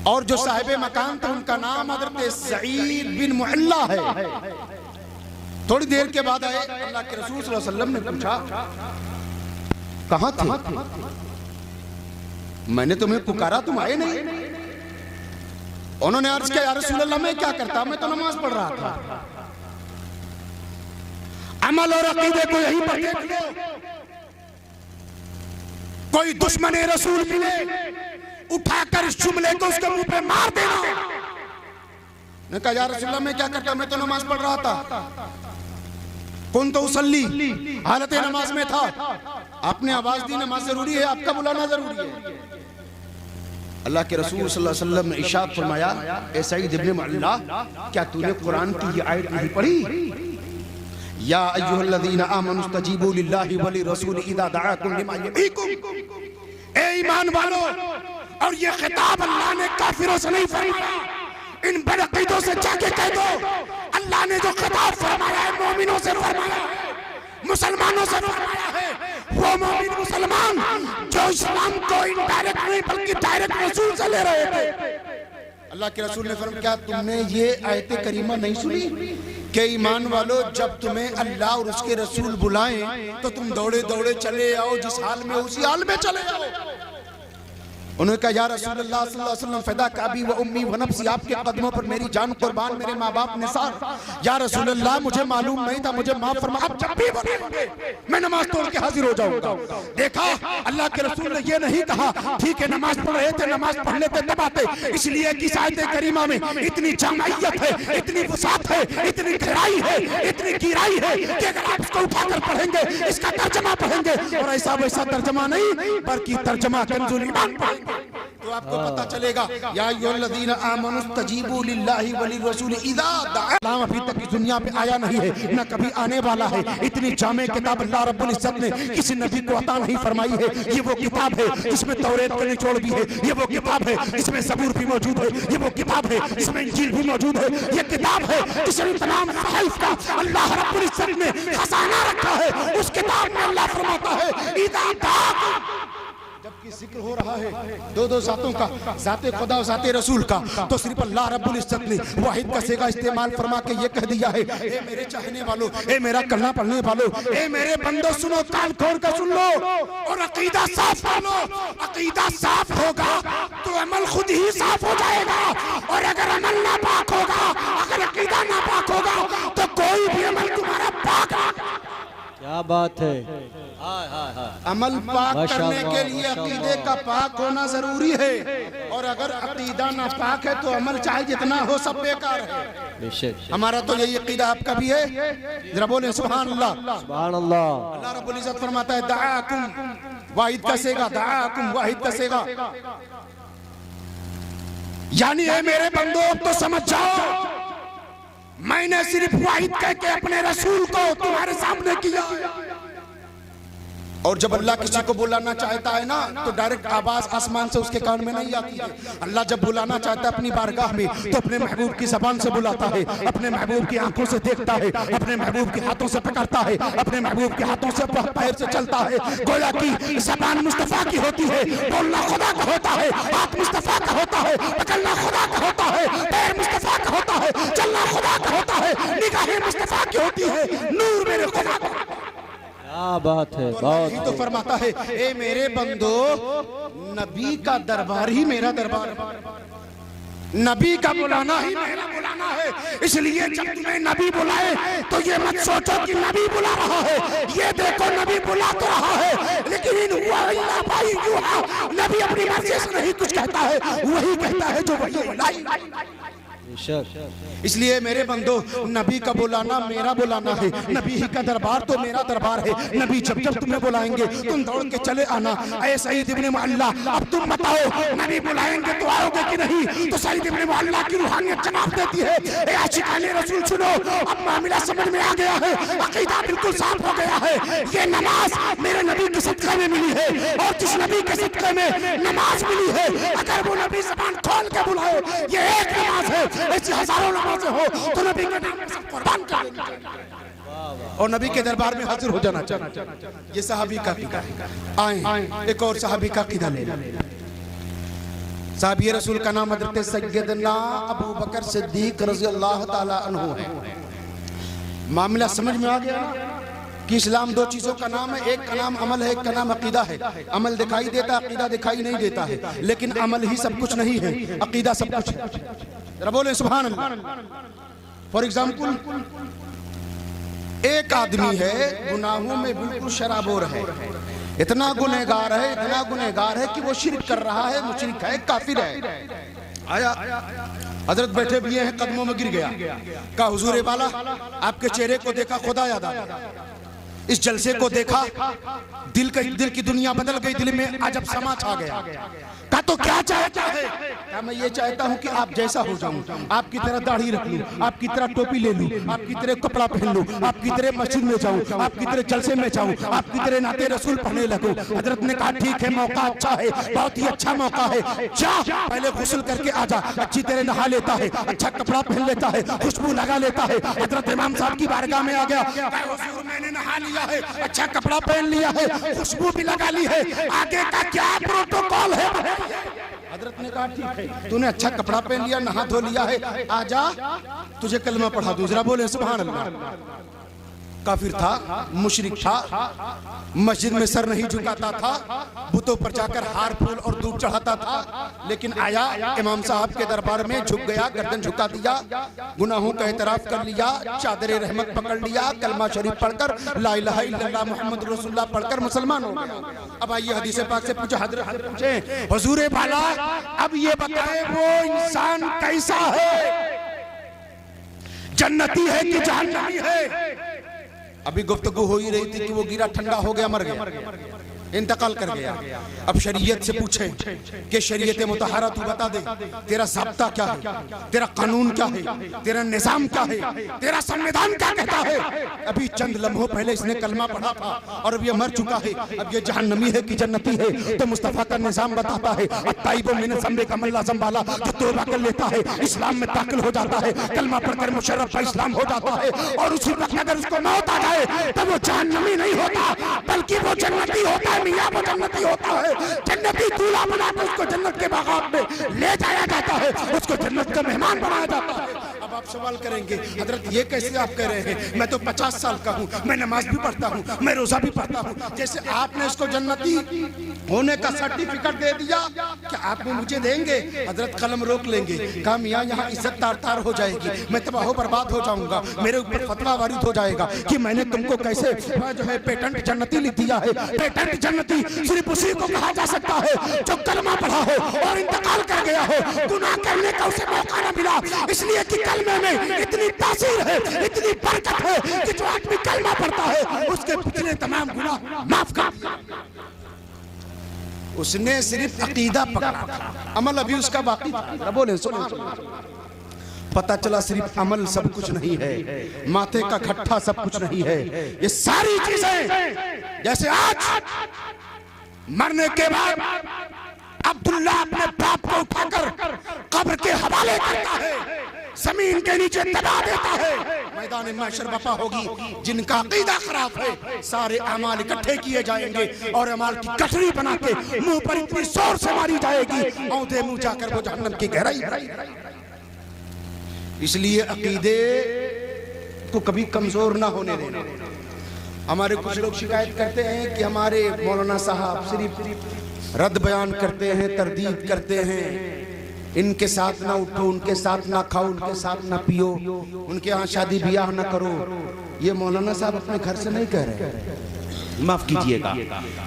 और जो साहिब मकान था उनका नाम हज़रत सईद बिन मुअल्ला है। थोड़ी देर के बाद आए, अल्लाह के रसूल सल्लल्लाहु अलैहि वसल्लम ने पूछा कहाँ थे, मैंने तुम्हें पुकारा तुम आए नहीं। उन्होंने अर्ज किया या रसूल अल्लाह मैं क्या करता, मैं तो नमाज पढ़ रहा था। अमल और अकीदे को यहीं पर देख लो, कोई दुश्मन रसूल मिले उठाकर इस जुमले को उसके मुंह पे मार देना। ने कहा या रसूल अल्लाह मैं क्या करता, मैं तो नमाज पढ़ रहा था। कौन तो उसल्ली, हालत नमाज में था, आपने आवाज दी नमाज जरूरी है, आपका बुलाना जरूरी है। अल्लाह के रसूल सल्लल्लाहु अलैहि वसल्लम ने इरशाद फरमाया, ए सईद इब्न मुअल्ला क्या तूने कुरान की ये आयत नहीं पढ़ी, या अय्युहल्लज़ीना आमनु इस्तजीबू लिल्लाहि व लिरसूलि इज़ा दआकुम लिमा युहयीकुम। ए ईमान वालों, और ये खिताब अल्लाह ने काफिरों से नहीं फरमाया, इन बदअकीदों से जाके कह दो अल्लाह ने जो खिताब फरमाया है मोमिनों से फरमाया है, मुसलमानों से फरमाया है। वो मोमिन मुसलमान जो इस्लाम को इनडायरेक्ट नहीं बल्कि डायरेक्ट रसूल से ले रहे थे। अल्लाह के रसूल ने फरमाया क्या तुमने ये आयत करीमा नहीं सुनी कि ईमान वालों जब तुम्हें अल्लाह और उसके रसूल बुलाएं तो तुम दौड़े दौड़े चले आओ, जिस हाल में उसी हाल में चले आओ। उन्होंने कहा या रसूलुल्लाह सल्लल्लाहु अलैहि वसल्लम फदा काबी व उम्मी व नफ्सी, आपके कदमों पर मेरी जान कुर्बान, मेरे माँ बाप निसार। या रसूलुल्लाह मुझे मालूम नहीं था, मुझे माफ फरमा, अब जब भी बोलेंगे मैं नमाज तोड़ के हाजिर हो जाऊंगा। देखा अल्लाह के रसूल ने ये नहीं कहा ठीक है नमाज पढ़ रहे थे, नमाज पढ़ लेते तब आते, इसलिए कि आयत करीमा में इतनी जमायत है, इतनी वसात है, इतनी गहराई है, इतनी गहराई है कि अगर आप इसको उठाकर पढ़ेंगे, इसका तर्जमा पढ़ेंगे, और ऐसा वैसा तर्जमा नहीं बल्कि तर्जमा कंजुल ईमान पढ़ेंगे तो आपको पता चलेगा। या अय्युहल्लज़ीना आमनुस्तजीबू लिल्लाहि व लिर्रसूल इज़ा दअाकुम, अभी तक इस दुनिया पे आया नहीं है, न कभी आने वाला है। इतनी जामे किताब अल्लाह रब्बुल इज्जत ने किसी नबी को अता नहीं फरमाई है। ये वो किताब है जिसमें तौरात का निचोड़ भी है, ये वो किताब है जिसमें ज़बूर भी मौजूद है, ये वो किताब है जिसमें इंजील भी मौजूद है, ये किताब है जिसमें तमाम सहाइफ का अल्लाह रब्बुल इज्जत ने खजाना रखा है। उस किताब में अल्लाह फरमाता है इज़ा दअाकुम, जबकि जिक्र हो रहा है दो जातों का, जाते खुदा और जाते रसूल का, तो सिर्फ अल्लाह रब्बुल इज्जत ने वाहिद का सेगा इस्तेमाल फरमा के ये कह दिया है ए मेरे चाहने वालों, ए मेरा कलमा पढ़ने वालों, ए मेरे बंदो सुनो, कान खोल कर सुन लो और अकीदा साफ कर लो। अकीदा साफ होगा तो अमल खुद ही साफ हो जाएगा, और अगर अमल नापाक होगा, अगर अकीदा नापाक होगा तो कोई भी अमल तुम्हारा पाक। क्या बात है। अमल पाक करने के लिए अकीदे का पाक होना जरूरी है, और अगर अकीदा ना पाक है तो अमल चाहे जितना हो सब बेकार है। हमारा तो यही अकीदा आपका भी है, जरा बोले सुभान अल्लाह। सुभान अल्लाह। अल्लाह रब्बुल इज्जत फरमाता है दआकुम, वाहिद का सेगा, दआकुम वाहिद का सेगा, यानी है मेरे बंदो अब तो समझ जाओ मैंने सिर्फ वाहिद कह के अपने रसूल को तुम्हारे सामने किया। और जब अल्लाह किसी को बुलाना चाहता है ना तो डायरेक्ट आवाज आसमान से उसके कान में नहीं आती है। अल्लाह जब बुलाना चाहता है अपनी बारगाह में तो अपने महबूब की जबान से बुलाता है, अपने महबूब की आंखों से देखता है, अपने महबूब के हाथों से पकड़ता है, अपने महबूब के हाथों से पैर से चलता है। गोया की जबान मुस्तफा की होती है, बोलना खुदा का होता है, हाथ मुस्तफा का होता है, पकड़ना खुदा का होता है, पैर मुस्तफा का होता है, चलना खुदा का होता है, निगाहें मुस्तफा की होती है, नूर मेरे खुदा का। क्या बात है। बहुत तो फरमाता है ए मेरे बंदो नबी का दरबार ही मेरा दरबार है, नबी का बुलाना ही मेरा बुलाना है। इसलिए जब तुम्हें नबी बुलाए तो ये मत सोचो कि नबी बुला रहा है, ये देखो नबी बुला तो रहा है लेकिन नबी अपनी मर्जी से नहीं कुछ कहता है, वही कहता है जो वही। इसलिए मेरे बंदो नबी का बुलाना मेरा बुलाना है, नबी ही का दरबार तो मेरा दरबार है। नबी जब जब तुम्हें बुलाएंगे तुम दौड़ के चले आना। ऐ सईद इब्ने मुअल्ला अब तुम बताओ नबी बुलाएंगे तो आओगे कि नहीं? तो सईद इब्ने मुअल्ला की रूहानियत जवाब देती है ए आशिकाने रसूल सुनो, अब मामला समझ में आ गया है, अकीदा बिल्कुल साफ हो गया है। ये नमाज मेरे नबी के सदक़े में मिली है, और जिस नबी के सदक़े में नमाज मिली है अगर वो नबी ज़बान खोल के बुलाए ये एक नमाज है, ऐसी हजारों नमाजें हो तो नबी के नाम में सब कुर्बान कर देंगे और नबी के दरबार में हाजिर हो जाना चाहिए। ये सहाबी का कीदा है। आए एक और सहाबी का कीदा ले लें। सहाबी रसूल का नाम हज़रत सैयदना अबू बकर सिद्दीक रज़ी अल्लाह ताला अन्हु है। मामला समझ में आ गया कि इस्लाम दो चीजों का नाम है, एक का नाम अमल है, एक का नाम अकीदा है। अमल दिखाई देता है, अकीदा दिखाई नहीं देता है, लेकिन अमल ही सब कुछ नहीं है, अकीदा सब कुछ है। जरा बोले सुभान अल्लाह। फॉर एग्जाम्पल एक आदमी है गुनाहों में बिल्कुल शराबोर है, इतना गुनहगार है, इतना गुनहगार है कि वो शिर्क कर रहा है, मुशरिक है, काफिर है। आया हजरत बैठे भी हैं, कदमों में गिर गया, कहा हुजूर वाला आपके चेहरे को देखा खुदा याद आ गया, इस जलसे को देखा दिल की दुनिया बदल गई, दिल में अजब समा छा गया। कहा तो क्या चाहता है? कहा मैं ये चाहता हूँ कि आप जैसा हो जाऊं, आपकी तरह दाढ़ी रख लूं, आपकी तरह टोपी ले लूं, आपकी तरह कपड़ा पहन लूं, आपकी तरह मस्जिद में जाऊं, आपकी तरह जलसे में जाऊं, आपकी तरह नाते रसूल पढ़ने लगूं। हजरत ने कहा ठीक है, मौका अच्छा है, बहुत ही अच्छा मौका है, जा पहले गुस्ल करके आ जा। अच्छी तरह नहा लेता है, अच्छा कपड़ा पहन लेता है, खुशबू लगा लेता है। हजरत इमाम साहब की बारगाह में आ गया, मैंने नहा लिया है, अच्छा कपड़ा पहन लिया है, खुशबू भी लगा ली है, आगे का क्या प्रोटोकॉल है? हजरत ने कहा ठीक है, तूने अच्छा कपड़ा पहन लिया, नहा धो लिया है, आजा तुझे कलमा पढ़ा दूं। जरा बोले सुभान अल्लाह। काफिर था, मुशरिक था, मस्जिद में सर नहीं झुकाता था, बुतों पर जाकर हार फूल और दूध चढ़ाता था। लेकिन आया इमाम साहब के दरबार में, झुक गया, गर्दन झुका दिया, गुनाहों का एतराफ कर लिया, चादरे रहमत पकड़ लिया, कलमा शरीफ पढ़कर ला इलाहा इल्लल्लाह मुहम्मद रसूलुल्लाह पढ़कर मुसलमान हो गया। अब आइए हदीस पाक से पूछा, हजरत से पूछे, हुजूर बाला अब ये बताएं वो इंसान कैसा है, जन्नती है कि जहन्नमी है। अभी गुफ्तगू हो ही रही थी कि वो गिरा, ठंडा हो गया, मर गया, इंतकाल कर गया। अब शरीयत से पूछे कि शरीयत मुतहरा तू बता दे, तेरा ज़ाब्ता क्या है, तेरा कानून क्या है, तेरा निज़ाम क्या है, तेरा संविधान क्या कहता है। अभी चंद लम्हों पहले इसने कलमा पढ़ा था और अब ये मर चुका है। अब ये जहन्नमी है कि जन्नती है, तो मुस्तफ़ा का निज़ाम बताता है, अत्ताइबु मिन ज़म्बि कमन ला ज़म्ब ला, जो तौबा कर लेता है इस्लाम में दाखिल हो जाता है, कलमा पढ़कर मुशर्रफ का इस्लाम हो जाता है, और उसी वक्त अगर उसको मौत आ जाए तब वो जहन्नमी नहीं होता बल्कि वो जन्नती होता है। मियां वो जन्नती होता है, जन्नती दूल्हा बनाकर उसको जन्नत के बागात में ले जाया जाता है, उसको जन्नत का मेहमान बनाया जाता है। अब आप सवाल करेंगे, हजरत ये कैसे आप कह रहे हैं, मैं तो 50 साल का हूँ, मैं नमाज भी पढ़ता हूँ, मैं रोजा भी पढ़ता हूँ, जैसे आपने इसको जन्नती होने का सर्टिफिकेट दे दिया, क्या आप मुझे देंगे? हजरत कलम रोक लेंगे, कहा मियां यहाँ इज्जत तार तार हो जाएगी, मैं तबाह बर्बाद हो जाऊंगा, मेरे ऊपर फतवा वारिद हो जाएगा कि मैंने तुमको कैसे जो है पेटेंट जन्नती लिख दिया है। पेटेंट जन्नती सिर्फ उसी को कहा जा सकता है जो कलमा पढ़ा हो और इंतकाल कर गया हो, गुनाह करने का उसे मौका न मिला, इसलिए कि कलमे में इतनी तासीर है, इतनी बरकत है कि जो आदमी कलमा पढ़ता है उसके पिछले तमाम गुनाह माफ कर दिए। उसने सिर्फ अकीदा पकड़ा था, अमल अभी उसका बाकी था। बोले सुनो, पता चला सिर्फ अमल सब कुछ नहीं है, माथे का खट्टा सब कुछ नहीं है, ये सारी चीजें जैसे आज मरने के बाद अब्दुल्ला अपने बाप को उठाकर कब्र के हवाले करता है, जमीन के नीचे दबा देता है, मैदान महशर बपा होगी। जिनका अकीदा खराब है सारे अमाल इकट्ठे किए जाएंगे और अमाल की कटरी बना के मुंह पर इतनी जोर से मारी जाएगी, औंधे मुंह जाकर वो जहन्नम की गहराई। इसलिए अकीदे को कभी कमजोर ना होने देना। हमारे कुछ लोग शिकायत करते हैं कि हमारे मौलाना साहब सिर्फ रद्द बयान करते हैं, तरदीद करते हैं, इनके साथ ना उठो, उनके साथ ना खाओ, उनके साथ ना पियो, उनके यहाँ शादी ब्याह ना करो। ये मौलाना साहब अपने घर से नहीं कह रहे, माफ कीजिएगा,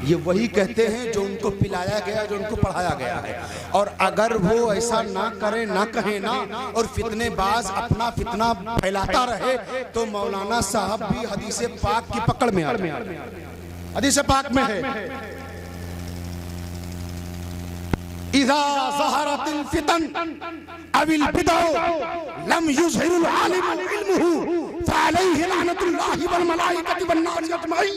ये वही कहते हैं जो उनको पिलाया गया, जो उनको पढ़ाया गया है। और अगर वो ऐसा ना करे, ना कहे ना, और फितनेबाज अपना फितना फैलाता रहे तो मौलाना साहब भी हदीस पाक की पकड़ में आ रहे। हदीस पाक में है, इज़ा ज़हरतिल फितन अविल बिदअ लम युज़हिरुल आलिमु इल्मुहु फ़अलैहि लअनतुल्लाहि वल मलाइकति वन नास अजमईन।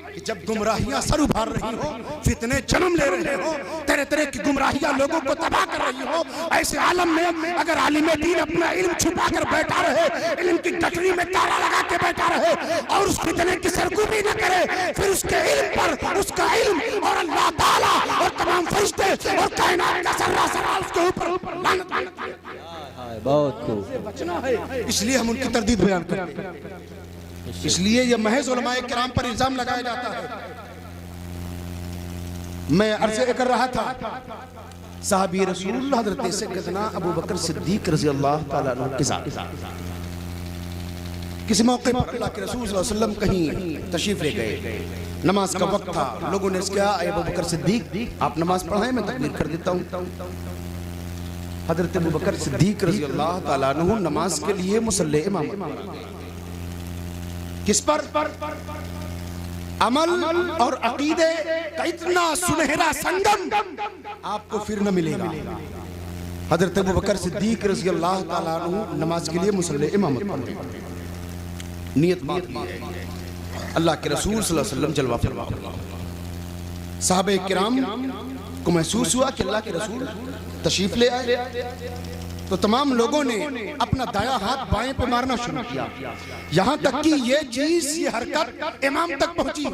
कि जब गुमराहियां सर उभार रही हो, फितने जन्म ले रहे हो, तरह तरह की गुमराहियां लोगों को तबाह कर रही हो, ऐसे आलम में अगर आलिम दीन अपना इल्म छुपा कर बैठा रहे, इल्म की गठरी में ताला लगा के बैठा रहे और उस फितने की सरगुमी न करे, फिर उसके इल्म पर उसका इल्म और अल्लाह ताला और तमाम फरिश्ते और कायनात का सर्रा सवाल उसके ऊपर लानत है। बहुत खूब, बचना है, इसलिए हम उनकी तरदीद बयान करते हैं। इसलिए ये महज उलमाए किराम पर इल्जाम लगाया जाता है। मैं अर्ज़ कर रहा था, साहबी रसूल हज़रत सैयदना अबू बकर सिद्दीक रज़ी अल्लाह ताला अन्हु के साथ किसी मौके पर अल्लाह के रसूल सल्लल्लाहु अलैहि वसल्लम कहीं तशरीफ ले गए, नमाज का वक्त था, लोगों ने कहा अबू बकर सिद्दीक आप नमाज पढ़ाएं, मैं तकबीर कर देता हूँ। हज़रत अबू बकर सिद्दीक रज़ी अल्लाह ताला अन्हु नमाज के लिए मुसल्ले इमामत, किस पर? अमल और अकीदे का इतना सुनहरा संगम आपको फिर न मिलेगा। हज़रत अबू बकर सिद्दीक रज़ी अल्लाह ताला अन्हु नमाज के लिए मुसल्ले इमामत पढ़ते, नियत बात है अल्लाह के रसूल सल्लल्लाहु अलैहि वसल्लम जलवा फरमा। साहबे किराम को महसूस हुआ कि अल्लाह के रसूल तशरीफ ले आए, तो तमाम लोगों ने अपना दाया हाथ बाएं पे मारना शुरू किया, यहाँ तक कि ये चीज, ये हरकत इमाम तक पहुंची।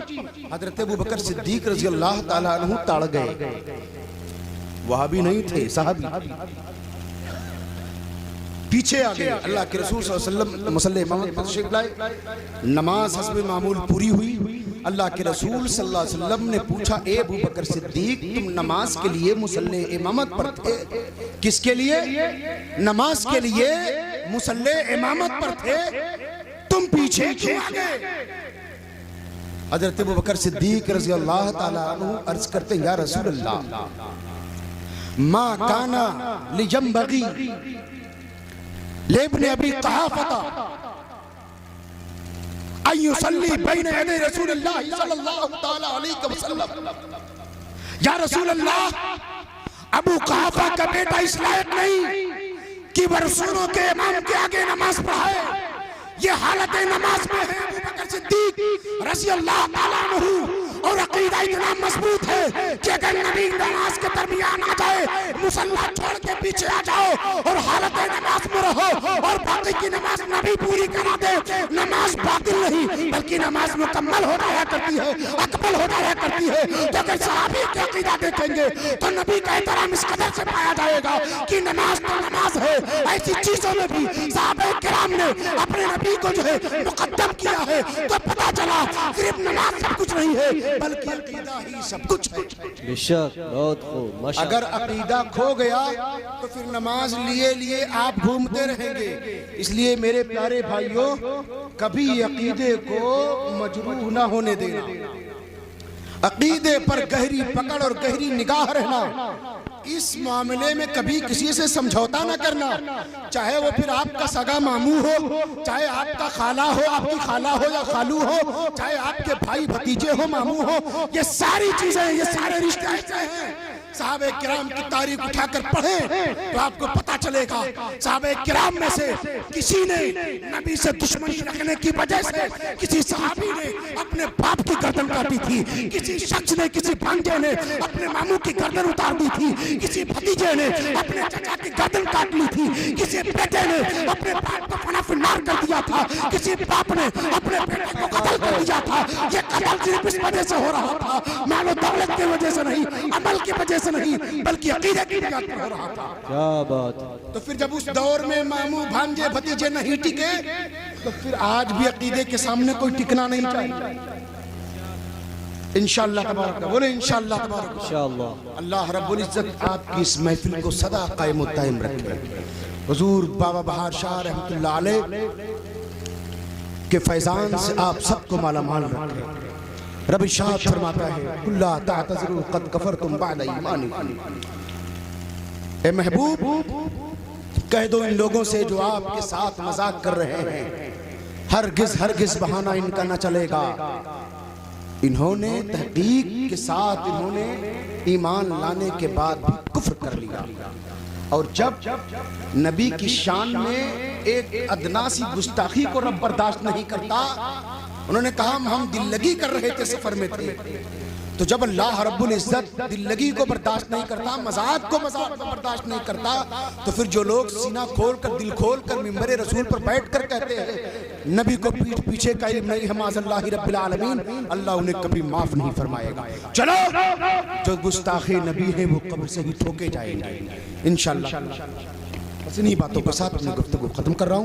हज़रत अबू बकर सिद्दीक रज़ी अल्लाह ताला अन्हु ताड़ गए, वहां भी नहीं थे साहबी। पीछे आ गए। अल्लाह के रसूल सल्लल्लाहु अलैहि वसल्लम मुसल्ले इमामत पर तशरीफ लाए, नमाज हस्ब मामूल पूरी हुई। अल्लाह के रसूल सल्लल्लाहु अलैहि वसल्लम ने पूछा, ए अबू बकर सिद्दीक, तुम नमाज के लिए मुसल्ले इमामत पर थे? किसके लिए? नमाज के लिए मुसल्ले इमामत पर थे, तुम पीछे क्यों आ गए? हजरत अबू बकर सिद्दीक रज़ी अल्लाह ताला अन्हु अर्ज करते हैं, या रसूल अल्लाह, मा काना लिजंबगी लेब्न अबी क़हाफ़ता अन युसल्ली बैन यदै रसूलिल्लाह सल्लल्लाहु ताला अलैहि वसल्लम। या रसूल अल्लाह, अबू क़हाफ़ा का बेटा इस लायक नहीं कि वह रसूलों के इमाम के आगे नमाज पढ़ाए। ये हालत नमाज में है अबू बकर सिद्दीक रज़ी अल्लाह ताला अन्हु, और अकीदा इतना मजबूत है कि अगर नबी नमाज के दरमियान आ जाए, मुसल्ला छोड़ के पीछे आ जाओ और हालत नमाज में रहो और बाकी की नमाज नबी पूरी करा दे, नमाज बातिल नहीं बल्कि नमाज मुकम्मल हो रहा करती है, अकबल हो रहा करती है। तो अगर सहाबी के अकीदा देखेंगे तो नबी का एहतराम इस कदर से पाया जाएगा कि नमाज तो नमाज है। ऐसी चीजों में भी सहाबा किराम ने अपने नबी को जो है मुकद्दम किया है, तो पता चला सिर्फ नमाज सब कुछ नहीं है बल्कि अकीदा ही सब कुछ है। बेशक, बहुत खूब, माशाअल्लाह। अगर अकीदा खो गया तो फिर नमाज लिए लिए आप घूमते रहेंगे। इसलिए मेरे प्यारे भाइयों, कभी अकीदे को मजरूह ना होने देना, अकीदे पर गहरी पकड़ और गहरी निगाह रहना। इस मामले में कभी किसी से समझौता ना करना, चाहे वो फिर आपका सगा मामू हो, चाहे आपका खाला हो, आपकी खाला हो या खालू हो, चाहे आपके भाई भतीजे हो, मामू हो। ये सारी चीजें, ये सारे रिश्ते ऐसे हैं। साहबे किराम की तारीख उठाकर पढ़ें तो आपको पता चलेगा, साहबे किराम में से किसी ने नबी से दुश्मनी रखने की वजह से किसी सहाबी ने अपने बाप की गर्दन काटी थी, किसी शख्स ने, किसी भांजे ने अपने मामू की गर्दन उतार दी थी, किसी भतीजे ने अपने चाचा की गर्दन काट ली थी, किसी बेटे ने अपने बाप को फनाफिनार कर दिया था, किसी बाप ने अपने बेटे को कत्ल कर दिया था। ये कत्ल सिर्फ इस वजह से हो रहा था, मानो दौलत की वजह से नहीं, अमल की वजह से नहीं, बल्कि अकीदे की बुनियाद पर हो रहा था। क्या बात। तो फिर जब उस दौर में मामू भांजे भतीजे नहीं टिके, तो फिर आज भी अकीदे के सामने कोई टिकना नहीं चाहिए। इंशाअल्लाह तबारक, बोले इंशाअल्लाह तबारक। इंशाअल्लाह। अल्लाह रब्बुल इज्जत आपकी इस महफिल को सदा कायम व दायम रखे। हुजूर बाबा बहार शाह रहमतुल्लाह अलैह के फैजान से आप सबको माला माल रखे। रब इरशाद फरमाता है, कुल्ला तातज़िरू क़द कफ़रतुम बअद ईमानिकुम। ए महबूब, कह दो इन लोगों से जो आपके साथ मजाक कर रहे हैं, हरगिज़ बहाना इनका न चलेगा। इन्होंने तहकीक के साथ इन्होंने ईमान लाने के बाद भी कुफ्र कर लिया। और जब नबी की शान में एक अदना सी गुस्ताखी को रब बर्दाश्त नहीं करता, उन्होंने कहा हम दिल लगी कर रहे थे, सफर में थे। तो जब अल्लाह रब्बुल इज्जत दिल लगी को बर्दाश्त नहीं करता, मजाक को बर्दाश्त नहीं करता, तो फिर जो लोग सीना खोल कर, दिल खोल कर मिंबर रसूल पर बैठ कर कहते हैं नबी को पीठ पीछे का इल्म नहीं है, माज़अल्लाहि रब्बिल आलमीन, अल्लाह उन्हें कभी माफ नहीं फरमाएगा। चलो, जो गुस्ताखे नबी है वो कब्र से ही ठोके जाएंगे इंशाअल्लाह। बस इन्हीं बातों के साथ अपनी गुफ्तगू खत्म कर रहा हूँ।